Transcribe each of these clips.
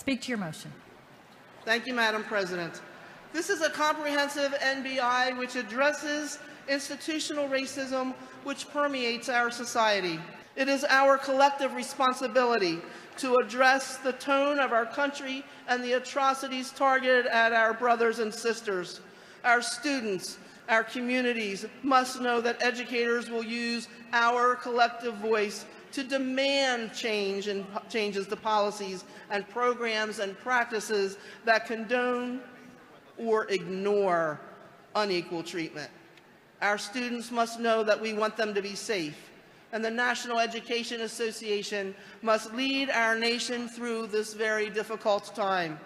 Speak to your motion. Thank you, Madam President. This is a comprehensive NBI which addresses institutional racism which permeates our society. It is our collective responsibility to address the tone of our country and the atrocities targeted at our brothers and sisters. Our students, our communities must know that educators will use our collective voice to demand changes to policies and programs and practices that condone or ignore unequal treatment. Our students must know that we want them to be safe, and the National Education Association must lead our nation through this very difficult time.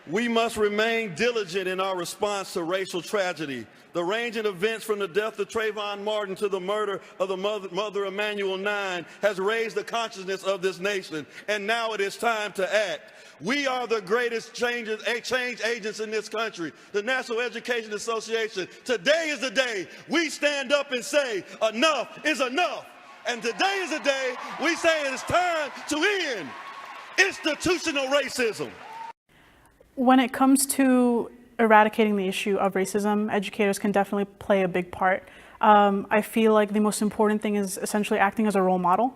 We must remain diligent in our response to racial tragedy. The range of events from the death of Trayvon Martin to the murder of the mother Emanuel 9 has raised the consciousness of this nation, and now it is time to act. We are the greatest change agents in this country. The National Education Association, today is the day we stand up and say enough is enough. And today is the day we say it is time to end institutional racism. When it comes to eradicating the issue of racism, educators can definitely play a big part. I feel like the most important thing is essentially acting as a role model.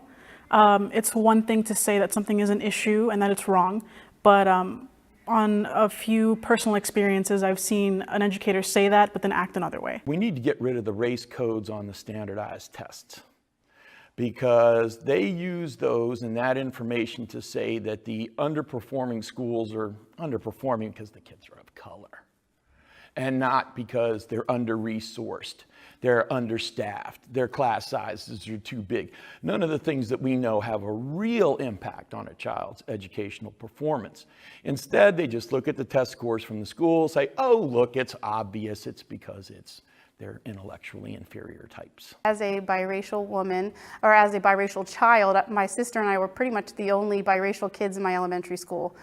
It's one thing to say that something is an issue and that it's wrong, but on a few personal experiences, I've seen an educator say that, but then act another way. We need to get rid of the race codes on the standardized tests, because they use those and that information to say that the underperforming schools are underperforming because the kids are of color, and not because they're under-resourced, they're understaffed, their class sizes are too big. None of the things that we know have a real impact on a child's educational performance. Instead, they just look at the test scores from the school, say, oh, look, it's obvious, it's because they're intellectually inferior types. As a biracial woman, or as a biracial child, my sister and I were pretty much the only biracial kids in my elementary school.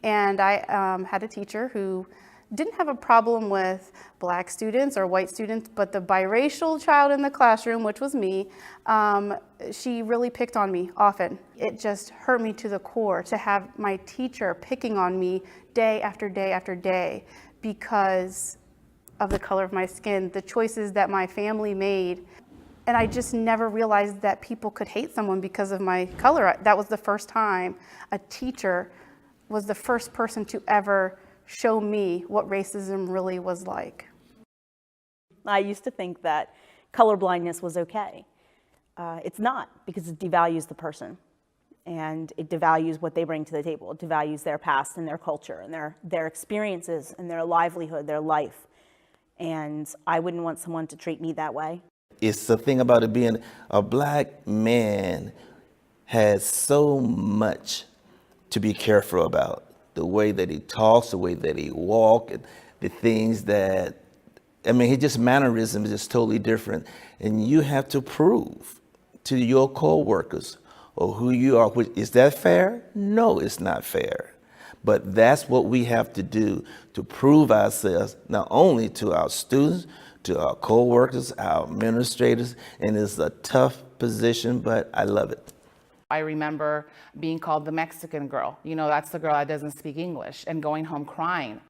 And I had a teacher who didn't have a problem with black students or white students, but the biracial child in the classroom, which was me, she really picked on me often. It just hurt me to the core to have my teacher picking on me day after day after day because of the color of my skin, the choices that my family made. And I just never realized that people could hate someone because of my color. That was the first time a teacher was the first person to ever show me what racism really was like. I used to think that colorblindness was okay. It's not, because it devalues the person, and it devalues what they bring to the table. It devalues their past and their culture and their experiences and their livelihood, their life. And I wouldn't want someone to treat me that way. It's the thing about it being a black man has so much to be careful about. The way that he talks, the way that he walks, the things that, I mean, his mannerism is just totally different. And you have to prove to your co-workers or who you are, is that fair? No, it's not fair. But that's what we have to do to prove ourselves, not only to our students, to our co-workers, our administrators, and it's a tough position, but I love it. I remember being called the Mexican girl. You know, that's the girl that doesn't speak English, and going home crying.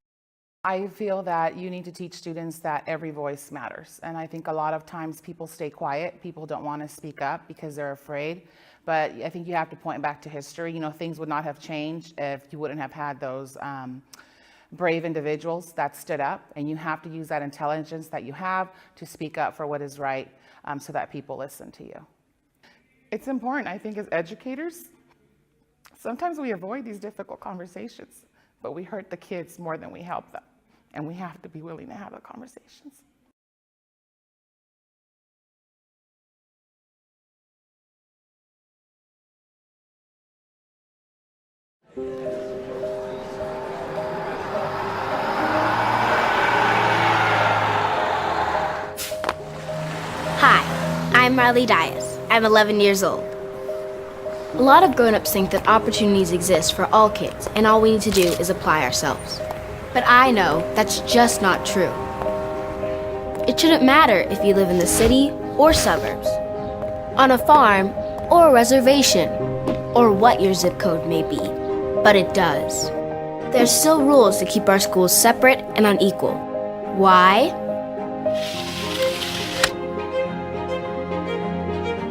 I feel that you need to teach students that every voice matters. And I think a lot of times people stay quiet. People don't want to speak up because they're afraid. But I think you have to point back to history. You know, things would not have changed if you wouldn't have had those brave individuals that stood up. And you have to use that intelligence that you have to speak up for what is right so that people listen to you. It's important, I think, as educators, sometimes we avoid these difficult conversations, but we hurt the kids more than we help them. And we have to be willing to have the conversations. Hi, I'm Riley Dias. I'm 11 years old. A lot of grown-ups think that opportunities exist for all kids, and all we need to do is apply ourselves. But I know that's just not true. It shouldn't matter if you live in the city or suburbs, on a farm or a reservation, or what your zip code may be, but it does. there's still rules to keep our schools separate and unequal. Why?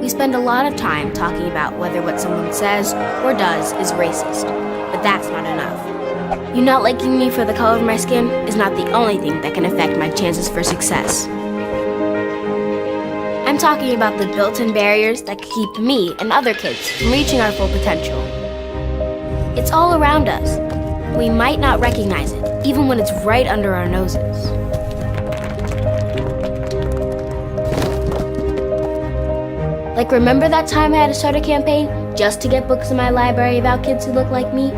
We spend a lot of time talking about whether what someone says or does is racist, but that's not enough. You not liking me for the color of my skin is not the only thing that can affect my chances for success. I'm talking about the built-in barriers that could keep me and other kids from reaching our full potential. It's all around us. We might not recognize it, even when it's right under our noses. Like, remember that time I had to start a campaign just to get books in my library about kids who look like me?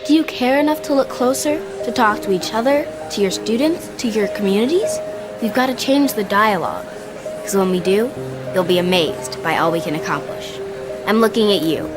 Do you care enough to look closer, to talk to each other, to your students, to your communities? We've got to change the dialogue, because when we do, you'll be amazed by all we can accomplish. I'm looking at you.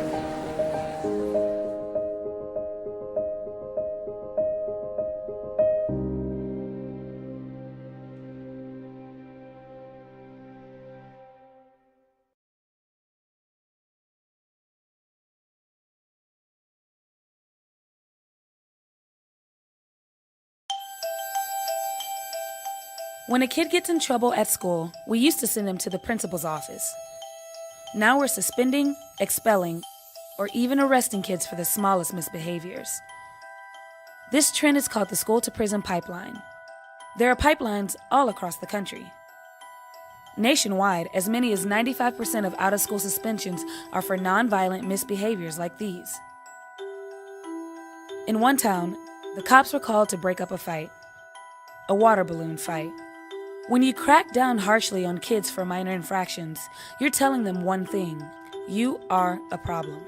When a kid gets in trouble at school, we used to send them to the principal's office. Now we're suspending, expelling, or even arresting kids for the smallest misbehaviors. This trend is called the school-to-prison pipeline. There are pipelines all across the country. Nationwide, as many as 95% of out-of-school suspensions are for nonviolent misbehaviors like these. In one town, the cops were called to break up a fight, a water balloon fight. When you crack down harshly on kids for minor infractions, you're telling them one thing: you are a problem.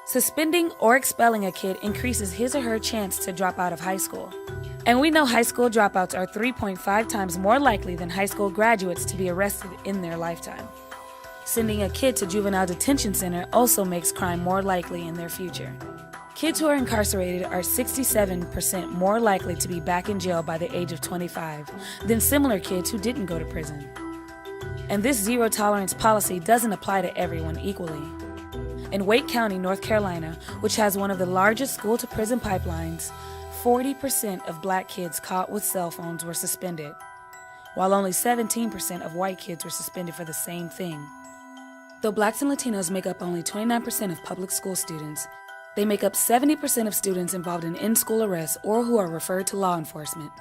Suspending or expelling a kid increases his or her chance to drop out of high school. And we know high school dropouts are 3.5 times more likely than high school graduates to be arrested in their lifetime. Sending a kid to juvenile detention center also makes crime more likely in their future. Kids who are incarcerated are 67% more likely to be back in jail by the age of 25 than similar kids who didn't go to prison. And this zero-tolerance policy doesn't apply to everyone equally. In Wake County, North Carolina, which has one of the largest school-to-prison pipelines, 40% of black kids caught with cell phones were suspended, while only 17% of white kids were suspended for the same thing. Though blacks and Latinos make up only 29% of public school students, they make up 70% of students involved in in-school arrests or who are referred to law enforcement.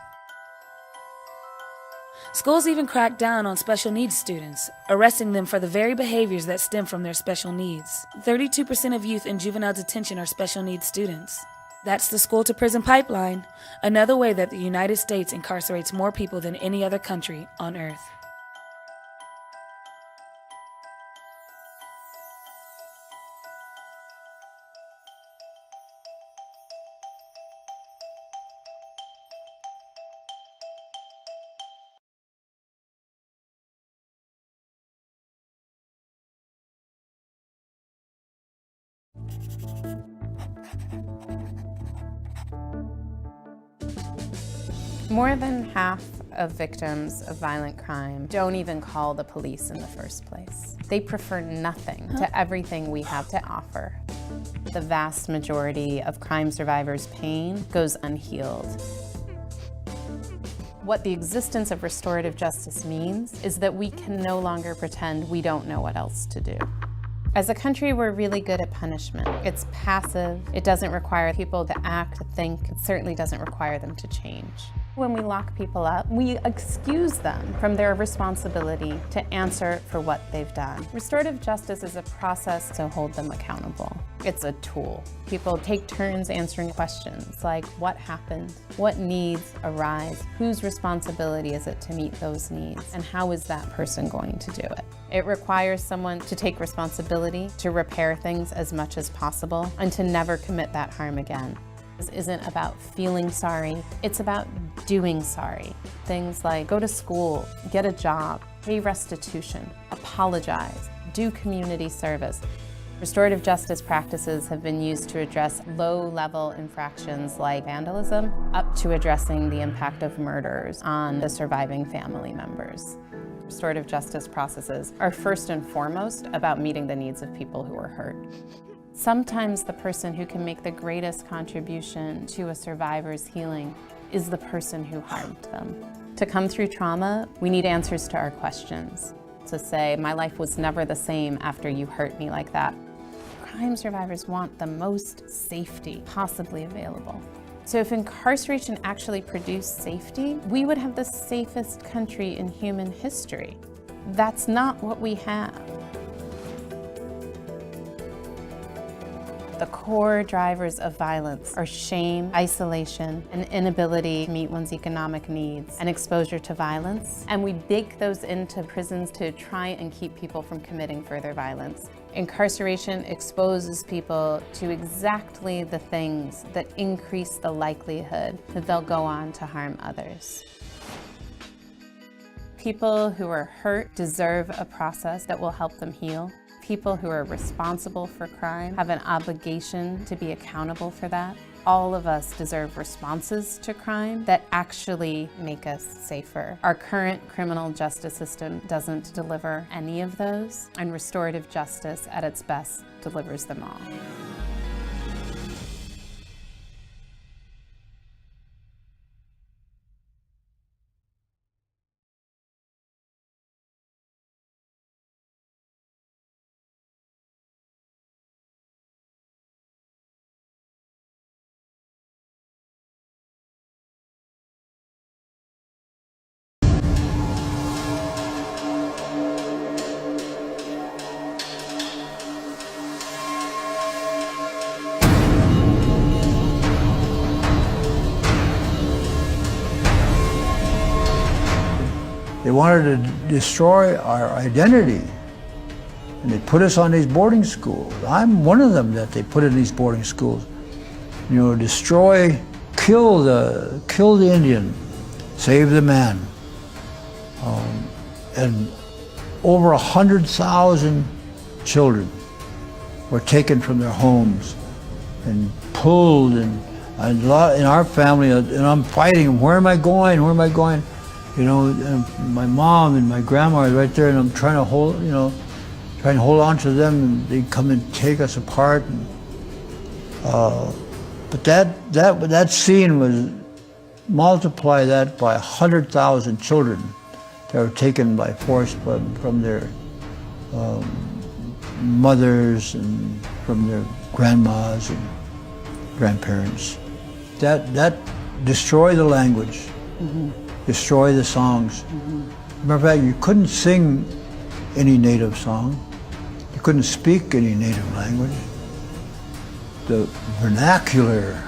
Schools even crack down on special needs students, arresting them for the very behaviors that stem from their special needs. 32% of youth in juvenile detention are special needs students. That's the school-to-prison pipeline, another way that the United States incarcerates more people than any other country on earth. More than half of victims of violent crime don't even call the police in the first place. They prefer nothing to everything we have to offer. The vast majority of crime survivors' pain goes unhealed. What the existence of restorative justice means is that we can no longer pretend we don't know what else to do. As a country, we're really good at punishment. It's passive. It doesn't require people to act, to think. It certainly doesn't require them to change. When we lock people up, we excuse them from their responsibility to answer for what they've done. Restorative justice is a process to hold them accountable. It's a tool. People take turns answering questions like, what happened? What needs arise? Whose responsibility is it to meet those needs? And how is that person going to do it? It requires someone to take responsibility, to repair things as much as possible, and to never commit that harm again. This isn't about feeling sorry, it's about doing sorry. Things like go to school, get a job, pay restitution, apologize, do community service. Restorative justice practices have been used to address low-level infractions like vandalism, up to addressing the impact of murders on the surviving family members. Restorative justice processes are first and foremost about meeting the needs of people who are hurt. Sometimes the person who can make the greatest contribution to a survivor's healing is the person who harmed them. To come through trauma, we need answers to our questions. To say, my life was never the same after you hurt me like that. Crime survivors want the most safety possibly available. So if incarceration actually produced safety, we would have the safest country in human history. That's not what we have. The core drivers of violence are shame, isolation, an inability to meet one's economic needs, and exposure to violence. And we bake those into prisons to try and keep people from committing further violence. Incarceration exposes people to exactly the things that increase the likelihood that they'll go on to harm others. People who are hurt deserve a process that will help them heal. People who are responsible for crime have an obligation to be accountable for that. All of us deserve responses to crime that actually make us safer. Our current criminal justice system doesn't deliver any of those, and restorative justice at its best delivers them all. They wanted to destroy our identity, and they put us on these boarding schools. I'm one of them that they put in these boarding schools. You know, destroy, kill the Indian, save the man. And over 100,000 children were taken from their homes and pulled, and a lot in our family, and I'm fighting, where am I going, where am I going? You know, and my mom and my grandma are right there, and I'm trying to hold, you know, trying to hold on to them, and they come and take us apart. And, but that scene was, multiply that by 100,000 children that were taken by force from their mothers and from their grandmas and grandparents. That destroyed the language. Mm-hmm. Destroy the songs. Mm-hmm. Matter of fact, you couldn't sing any native song. You couldn't speak any native language. The vernacular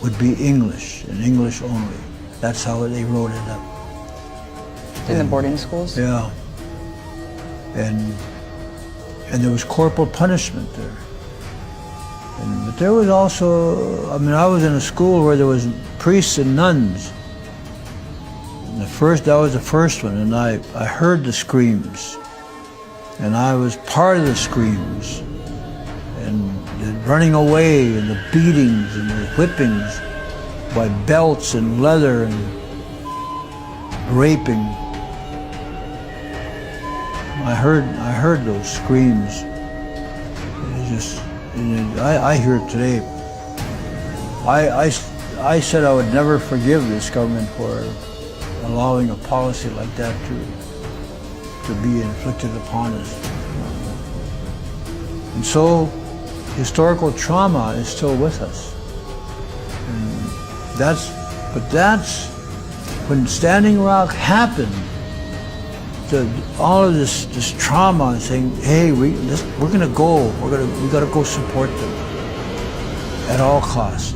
would be English, and English only. That's how they wrote it up. In the boarding schools? Yeah. And there was corporal punishment there. But there was also, I mean, I was in a school where there was priests and nuns. That was the first one, and I heard the screams, and I was part of the screams, and the running away, and the beatings, and the whippings by belts and leather and raping. I heard those screams. It just, I hear it today. I said I would never forgive this government for allowing a policy like that to be inflicted upon us. And so historical trauma is still with us. And that's when Standing Rock happened, all of this trauma and saying, hey, we're gonna go, we gotta go support them at all costs.